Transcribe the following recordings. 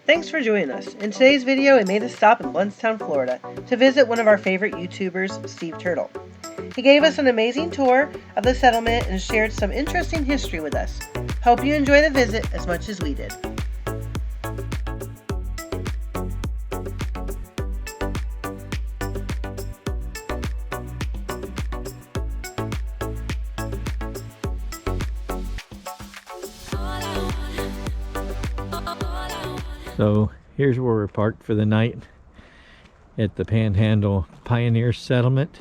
Thanks for joining us. In today's video, we made a stop in Blountstown, Florida to visit one of our favorite YouTubers, Steve Turtle. He gave us an amazing tour of the settlement and shared some interesting history with us. Hope you enjoy the visit as much as we did. So here's where we're parked for the night at the Panhandle Pioneer Settlement.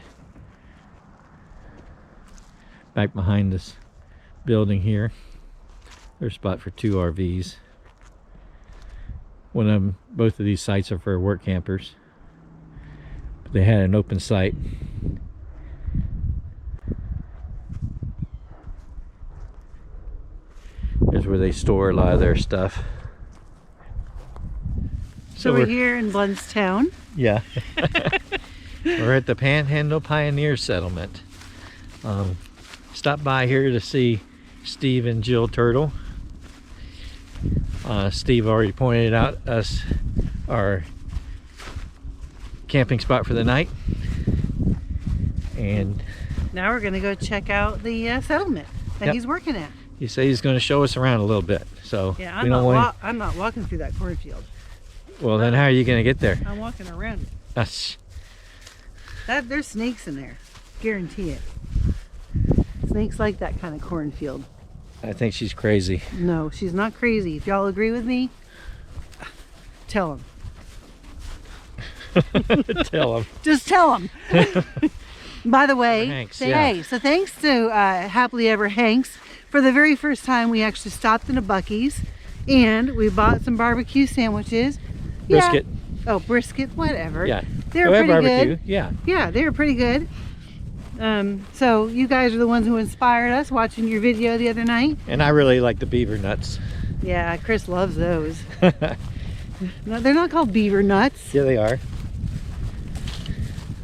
Back behind this building here, there's a spot for 2 RVs. Both of these sites are for work campers, but they had an open site. Here's where they store a lot of their stuff. So we're here in Blountstown. Yeah. We're at the Panhandle Pioneer Settlement. Stopped by here to see Steve and Jill Turtle. Steve already pointed out us our camping spot for the night. And now we're going to go check out the settlement that he's working at. He said he's going to show us around a little bit. So yeah, I'm not walking through that cornfield. Well, then how are you going to get there? I'm walking around it. There's snakes in there. Guarantee it. Snakes like that kind of cornfield. I think she's crazy. No, she's not crazy. If y'all agree with me, tell them. Tell them. Just tell them. By the way, Hanks, say yeah. hey. So thanks to Happily Ever Hanks. For the very first time, we actually stopped in a Buc-ee's and we bought some barbecue sandwiches. Brisket. Yeah. Oh, brisket, whatever. Yeah. They were pretty barbecue. good. Yeah. Yeah, they were pretty good. So you guys are the ones who inspired us watching your video the other night. And I really like the beaver nuts. Yeah, Chris loves those. No, they're not called beaver nuts. Yeah, they are. I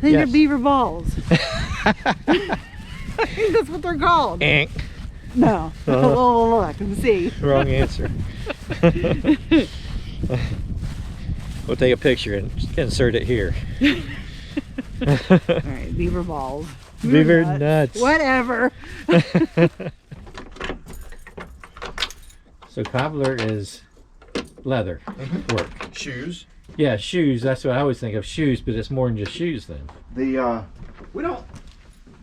think they're beaver balls. I think that's what they're called. No. We'll look and see. Wrong answer. We'll take a picture and insert it here. All right, beaver balls. Beaver nuts. Whatever. So Cobbler is leather work. Shoes. Yeah, shoes. That's what I always think of, shoes, but it's more than just shoes then.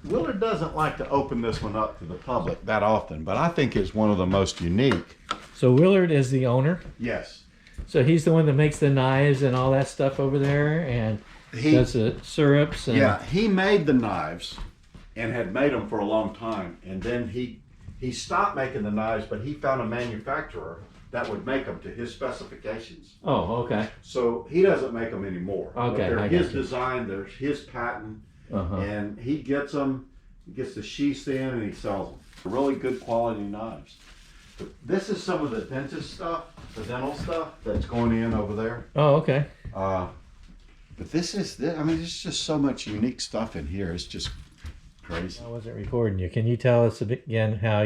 Willard doesn't like to open this one up to the public that often, but I think it's one of the most unique. So Willard is the owner. Yes. So he's the one that makes the knives and all that stuff over there, and does the syrups. And yeah, he made the knives and had made them for a long time, and then he stopped making the knives, but he found a manufacturer that would make them to his specifications. Oh, okay. So he doesn't make them anymore. Okay, they're I his got you. design, they're his patent, Uh-huh. and he gets them, he gets the sheaths in, and he sells them. Really good quality knives. But this is some of the dentist stuff, the dental stuff that's going in over there. Oh, okay. But this is, I mean, there's just so much unique stuff in here. It's just crazy. I wasn't recording you. Can you tell us again how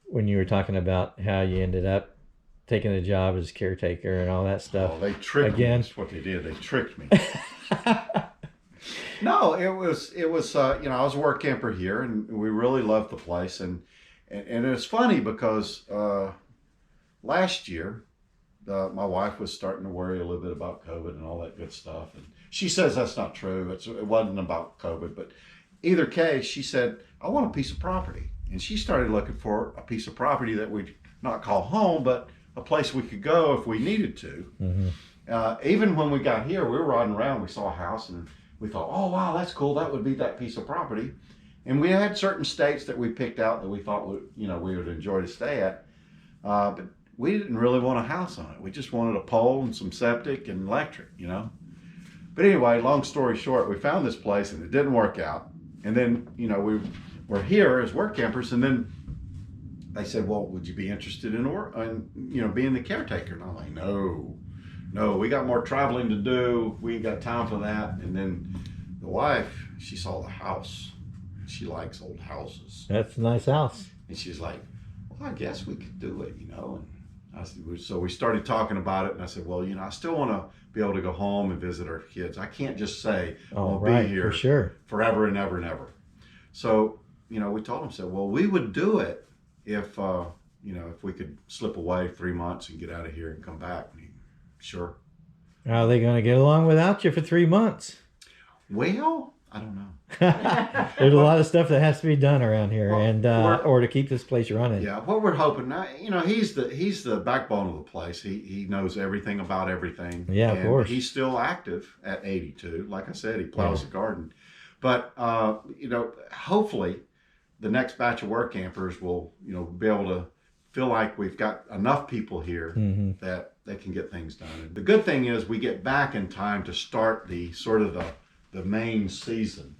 when you were talking about how you ended up taking the job as caretaker and all that stuff? Oh, they tricked me. That's what they did. They tricked me. No, it was you know, I was a work camper here, and we really loved the place, and it was funny because last year my wife was starting to worry a little bit about COVID and all that good stuff, and she says that's not true. It wasn't about COVID, but either case, she said, I want a piece of property, and she started looking for a piece of property that we'd not call home, but a place we could go if we needed to. Mm-hmm. Even when we got here, we were riding around, we saw a house, and we thought, oh wow, that's cool, that would be that piece of property. And we had certain states that we picked out that we thought we would enjoy to stay at, but we didn't really want a house on it. We just wanted a pole and some septic and electric, you know. But anyway, long story short, we found this place and it didn't work out. And then, you know, we were here as work campers, and then they said, well, would you be interested in being the caretaker? And I'm like, no, we got more traveling to do. We ain't got time for that. And then the wife, she saw the house. She likes old houses. That's a nice house. And she's like, well, I guess we could do it, you know. And So we started talking about it, and I said, well, I still want to be able to go home and visit our kids. I can't just say, I'll be here for sure, forever and ever and ever. So, we told him, said, well, we would do it if, if we could slip away 3 months and get out of here and come back. And he, sure. How are they going to get along without you for 3 months? Well, I don't know. There's a lot of stuff that has to be done around here, or to keep this place running. Yeah, what we're hoping now, he's the backbone of the place. He knows everything about everything. Yeah, of course. He's still active at 82. Like I said, he plows the garden. But hopefully, the next batch of work campers will be able to feel like we've got enough people here that they can get things done. And the good thing is we get back in time to start the main season,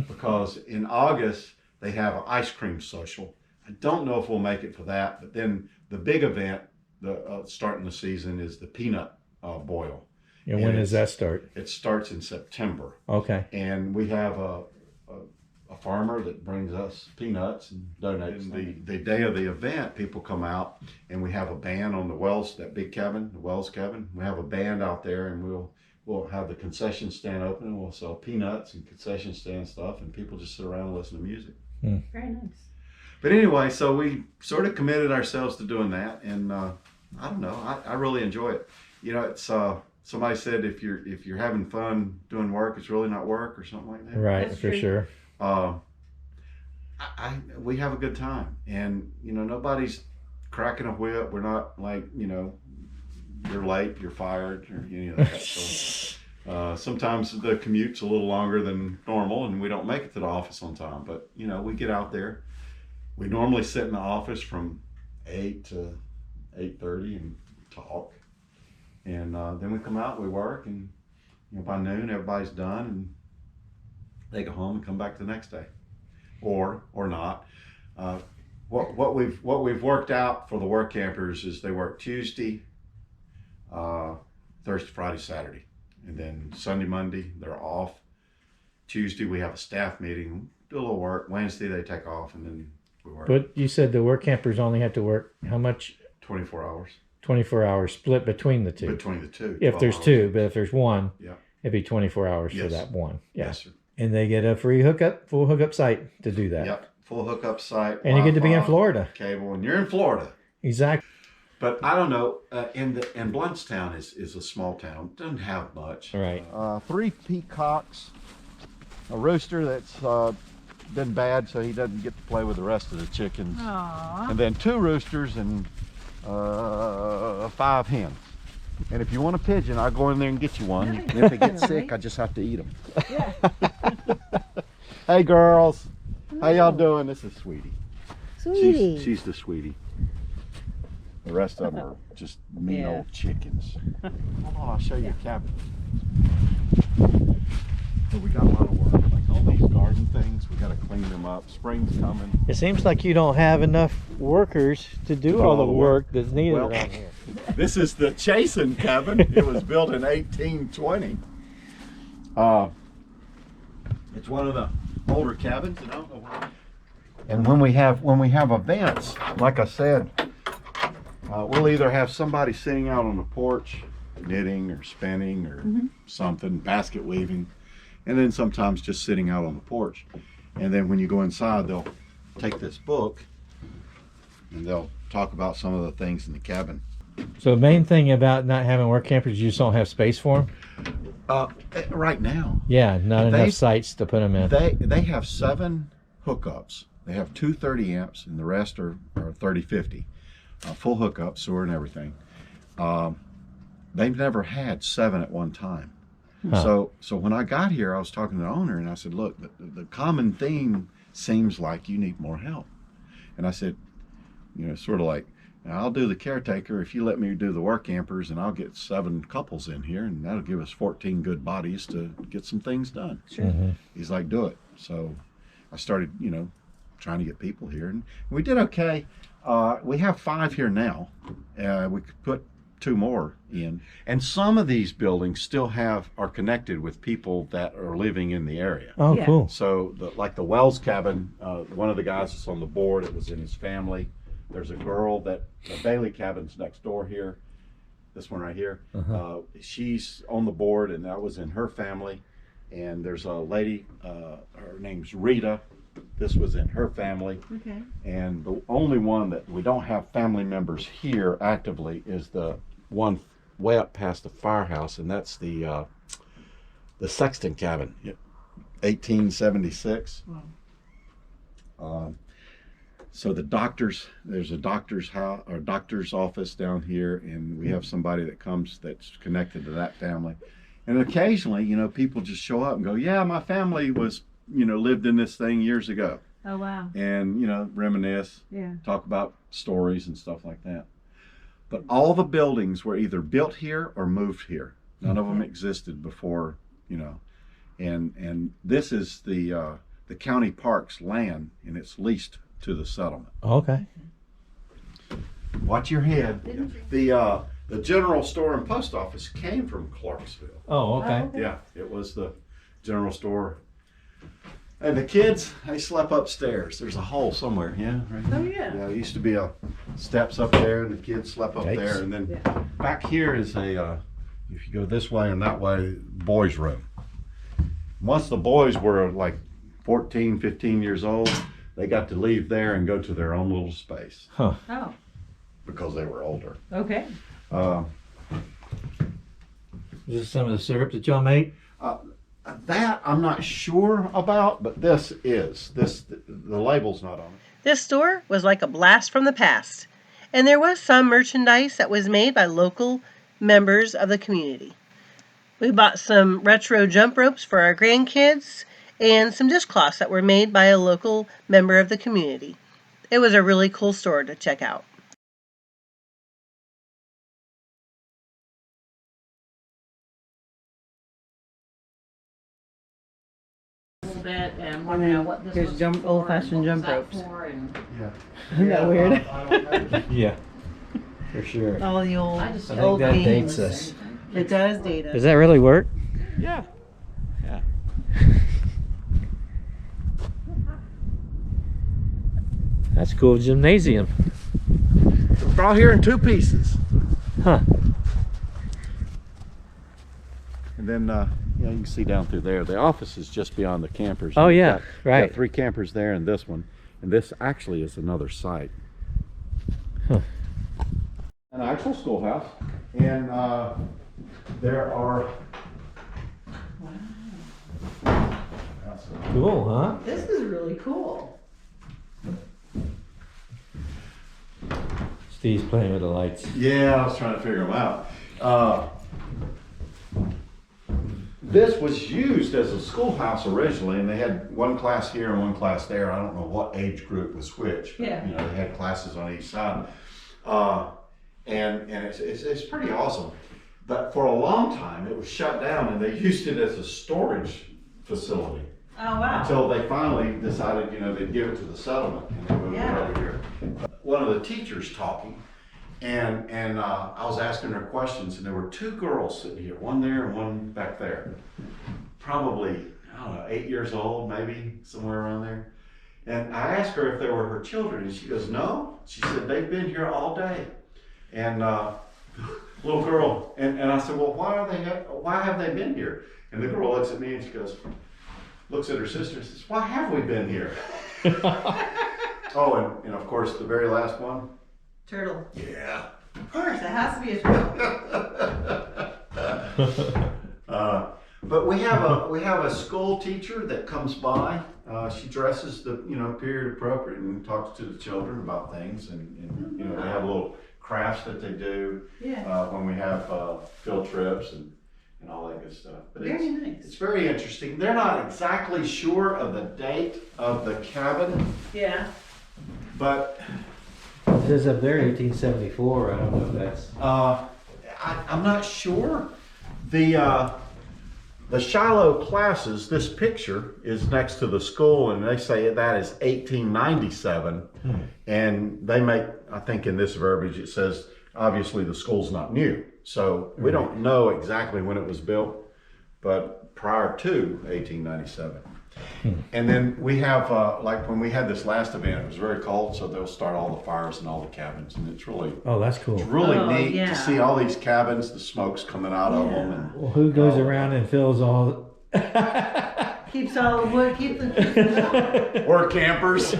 because in August they have an ice cream social. I don't know if we'll make it for that, but then the big event, starting the season, is the peanut boil. And when does that start? It starts in September. Okay. And we have a farmer that brings us peanuts and donates. The day of the event, people come out, and we have a band on the Wells, that big cabin, the Wells cabin. We have a band out there, and we'll have the concession stand open, and we'll sell peanuts and concession stand stuff, and people just sit around and listen to music. Very nice. But anyway, so we sort of committed ourselves to doing that, and I don't know, I really enjoy it. It's somebody said if you're having fun doing work, it's really not work, or something like that. Right, That's for true. sure. We have a good time, and nobody's cracking a whip. We're not like you're late, you're fired, or any of that. So, sometimes the commute's a little longer than normal, and we don't make it to the office on time. But we get out there. We normally sit in the office from 8 to 8:30 and talk, and then we come out, we work, and by noon everybody's done, and they go home and come back the next day, or not. What we've worked out for the work campers is they work Tuesday, Thursday, Friday, Saturday, and then Sunday, Monday they're off. Tuesday we have a staff meeting, do a little work. Wednesday they take off, and then we work. But you said the work campers only have to work how much? 24 hours. 24 hours split between the two. Between the two. If there's 12 two, hours. but if there's one, Yeah. it'd be 24 hours for Yes. that one. Yeah. Yes, sir. And they get a free full hookup site to do that. Yep. Full hookup site. And you get to be in Wi-Fi, Florida. Cable, and you're in Florida. Exactly. But I don't know. And Blountstown is a small town. Doesn't have much. Right. 3 peacocks, a rooster that's been bad, so he doesn't get to play with the rest of the chickens. Aww. And then 2 roosters and 5 hens. And if you want a pigeon, I'll go in there and get you one. And if they get sick, I just have to eat them. Yeah. Hey girls, how y'all doing? This is Sweetie. Sweetie. She's the sweetie. The rest of them are just mean Yeah. old chickens. Hold on, I'll show you a cabin. So we got a lot of work, like all these garden things, we got to clean them up. Spring's coming. It seems like you don't have enough workers to do all the work that's needed Well, around here. This is the Chasin cabin. It was built in 1820. It's one of the older cabins, And when we have events, like I said, we'll either have somebody sitting out on the porch, knitting or spinning or something, basket weaving, and then sometimes just sitting out on the porch. And then when you go inside, they'll take this book and they'll talk about some of the things in the cabin. So the main thing about not having work campers, you just don't have space for them? Right now, Yeah, not enough sites to put them in. they have 7 hookups. They have 2 30 amps, and the rest are 30-50. Full hookup, sewer and everything. They've never had 7 at one time. Huh. So when I got here, I was talking to the owner, and I said, look, the common theme seems like you need more help. And I said, sort of like, I'll do the caretaker if you let me do the work campers, and I'll get 7 couples in here, and that'll give us 14 good bodies to get some things done. Sure. He's like, do it. So I started, trying to get people here, and we did okay. We have 5 here now. We could put 2 more in, and some of these buildings still are connected with people that are living in the area. Oh, Yeah. cool. So like the Wells cabin, one of the guys that's on the board, it was in his family. There's a girl that the Bailey cabin's next door here. This one right here. She's on the board, and that was in her family. And there's a lady, her name's Rita. This was in her family. Okay. And the only one that we don't have family members here actively is the one way up past the firehouse, and that's the Sexton cabin, 1876. Wow. So there's a doctor's house or doctor's office down here, and we have somebody that comes that's connected to that family. And occasionally, people just show up and go, yeah, my family was, lived in this thing years ago. Oh, wow. And, reminisce, Yeah. talk about stories and stuff like that. But all the buildings were either built here or moved here. None of them existed before, and this is the county park's land, and it's leased to the settlement. Okay. Watch your head. The general store and post office came from Clarksville. Oh, okay. Oh, okay. Yeah, it was the general store. And the kids, they slept upstairs. There's a hole somewhere, yeah? Right Oh, there. yeah. Yeah, it used to be steps up there, and the kids slept up Yikes. there. And then Yeah. back here is if you go this way and that way, boys' room. Once the boys were like 14, 15 years old, they got to leave there and go to their own little space Huh. Oh, because they were older. okay. Is this some of the syrup that y'all made? That I'm not sure about, but this is. The label's not on it. This store was like a blast from the past, and there was some merchandise that was made by local members of the community. We bought some retro jump ropes for our grandkids and some dishcloths that were made by a local member of the community. It was a really cool store to check out. Bit and want to know what this Here's was jump- for old-fashioned and what jump was that ropes. for, and Yeah. Isn't that weird? I don't know. Yeah. For sure. All the old, I just I old think that games. dates us. It does date us. Does that really work? Yeah. Yeah. That's cool. Gymnasium. We're all here in two pieces. Huh. And then, you can see down through there. The office is just beyond the campers. Oh, We've yeah, got right. 3 campers there and this one. And this actually is another site. Huh. An actual schoolhouse. And there are... Cool, huh? this is really cool. Steve's playing with the lights. Yeah, I was trying to figure them out. This was used as a schoolhouse originally, and they had one class here and one class there. I don't know what age group was which. But, Yeah. they had classes on each side. And it's pretty awesome. But for a long time, it was shut down, and they used it as a storage facility. Oh, wow. Until they finally decided, they'd give it to the settlement, and they moved it Yeah. over here. One of the teachers talking, and I was asking her questions, and there were 2 girls sitting here, one there and one back there. Probably, I don't know, 8 years old, maybe, somewhere around there. And I asked her if they were her children, and she goes, no. She said, they've been here all day. And little girl, and I said, well, why have they been here? And the girl looks at me and she goes, looks at her sister and says, why have we been here? Oh, and of course, the very last one. Turtle. Yeah. Of course, it has to be a turtle. But we have a school teacher that comes by. She dresses period appropriate and talks to the children about things, and they have little crafts that they do Yeah. when we have field trips and all that good stuff. But Very nice. it's very interesting. They're not exactly sure of the date of the cabin, Yeah. but It says up there 1874. I don't know if that's. I'm not sure. The Shiloh classes, this picture is next to the school, and they say that is 1897. And they make, I think in this verbiage, it says, obviously the school's not new. So we don't know exactly when it was built. but prior to 1897. And then we have, like when we had this last event, it was very cold, so they'll start all the fires in all the cabins, and it's really, Oh, that's cool. neat yeah. to see all these cabins, the smoke's coming out of them. And, Well, who goes around and fills all? Keeps all the wood, keep the. We're campers.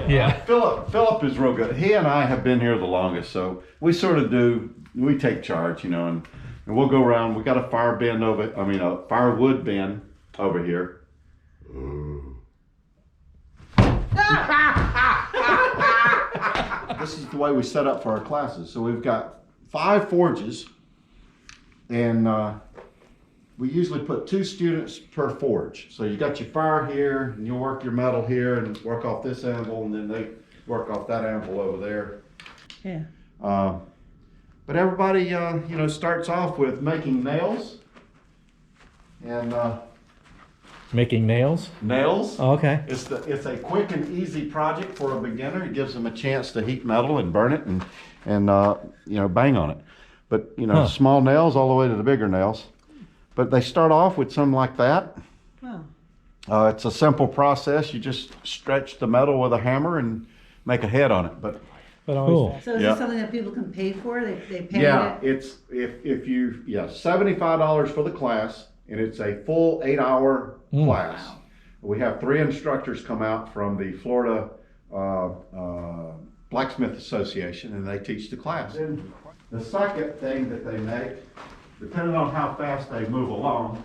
Yeah. Philip is real good. He and I have been here the longest, so we sort of we take charge, you know, and we'll go around. We got a firewood bin over here. This is the way we set up for our classes. So we've got 5 forges, and we usually put 2 students per forge. So you got your fire here, and you'll work your metal here, and work off this anvil, and then they work off that anvil over there. Yeah. But everybody, starts off with making nails, and Making nails? nails. Oh, okay. It's a quick and easy project for a beginner. It gives them a chance to heat metal and burn it and bang on it. But small nails all the way to the bigger nails. But they start off with something like that. Wow. It's a simple process. You just stretch the metal with a hammer and make a head on it. But Cool. So is Yeah. this something that people can pay for? They pay yeah, it? it's $75 for the class, and it's a full 8-hour class. Wow. We have 3 instructors come out from the Florida Blacksmith Association, and they teach the class. And the second thing that they make, depending on how fast they move along,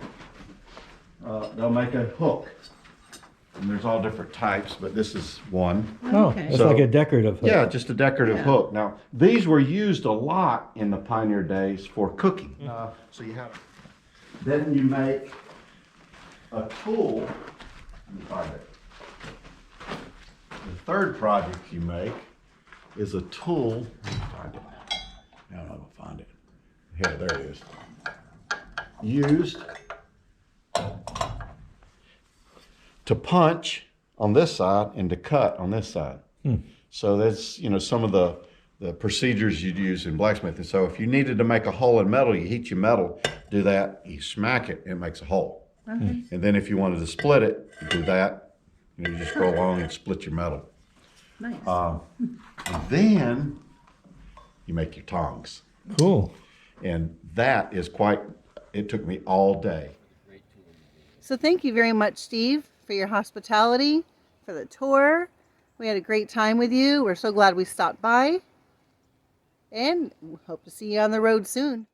they'll make a hook. And there's all different types, but this is one. Oh, Okay. it's So- like a decorative hook. Yeah, just a decorative Yeah. hook. Now, these were used a lot in the pioneer days for cooking. So you have, then you make a tool. Let me find it. The third project you make is a tool. Let me find it. Now I'm gonna find it. Here, there it is. Used to punch on this side and to cut on this side. So that's, some of the procedures you'd use in blacksmithing. So if you needed to make a hole in metal, you heat your metal, do that, you smack it, it makes a hole. Okay. And then if you wanted to split it, you do that, you just go along and split your metal. Nice. And then you make your tongs. Cool. And that is it took me all day. So thank you very much, Steve, for your hospitality, for the tour. We had a great time with you. We're so glad we stopped by. And hope to see you on the road soon.